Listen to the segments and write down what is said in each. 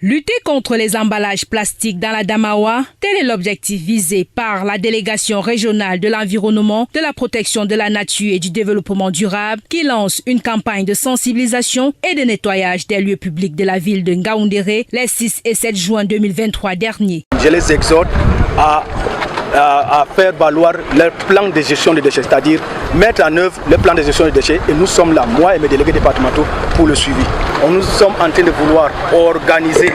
Lutter contre les emballages plastiques dans la Damawa, tel est l'objectif visé par la délégation régionale de l'environnement, de la protection de la nature et du développement durable qui lance une campagne de sensibilisation et de nettoyage des lieux publics de la ville de Ngaoundéré les 6 et 7 juin 2023 derniers. Je les exhorte à faire valoir leur plan de gestion des déchets, c'est-à-dire mettre en œuvre le plan de gestion des déchets, et nous sommes là, moi et mes délégués départementaux, pour le suivi. Nous sommes en train de vouloir organiser,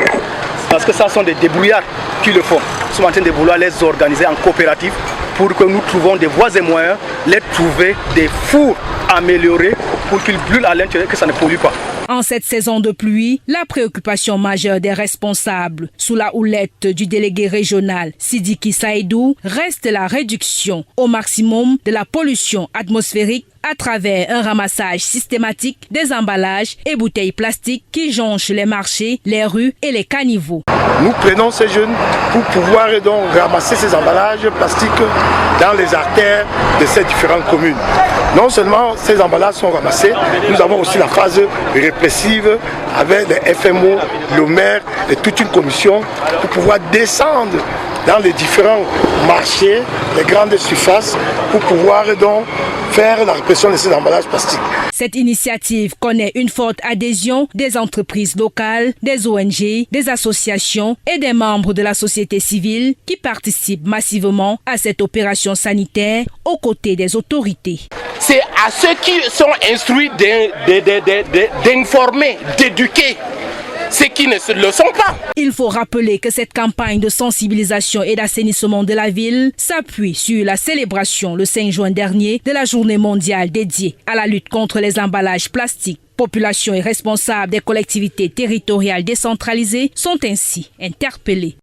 parce que ça sont des débrouillards qui le font, nous sommes en train de vouloir les organiser en coopérative pour que nous trouvons des voies et moyens, les trouver des fours améliorés pour qu'ils brûlent à l'intérieur, que ça ne pollue pas. En cette saison de pluie, la préoccupation majeure des responsables, sous la houlette du délégué régional Sidiki Saïdou, reste la réduction au maximum de la pollution atmosphérique à travers un ramassage systématique des emballages et bouteilles plastiques qui jonchent les marchés, les rues et les caniveaux. Nous prenons ces jeunes pour pouvoir donc ramasser ces emballages plastiques dans les artères de ces différentes communes. Non seulement ces emballages sont ramassés, nous avons aussi la phase répressive avec les FMO, le maire et toute une commission pour pouvoir descendre dans les différents marchés, les grandes surfaces, pour pouvoir donc faire la répression de ces emballages plastiques. Cette initiative connaît une forte adhésion des entreprises locales, des ONG, des associations et des membres de la société civile qui participent massivement à cette opération sanitaire aux côtés des autorités. C'est à ceux qui sont instruits d'informer, d'éduquer. Ceux qui ne le sont pas. Il faut rappeler que cette campagne de sensibilisation et d'assainissement de la ville s'appuie sur la célébration le 5 juin dernier de la journée mondiale dédiée à la lutte contre les emballages plastiques. Population et responsables des collectivités territoriales décentralisées sont ainsi interpellés.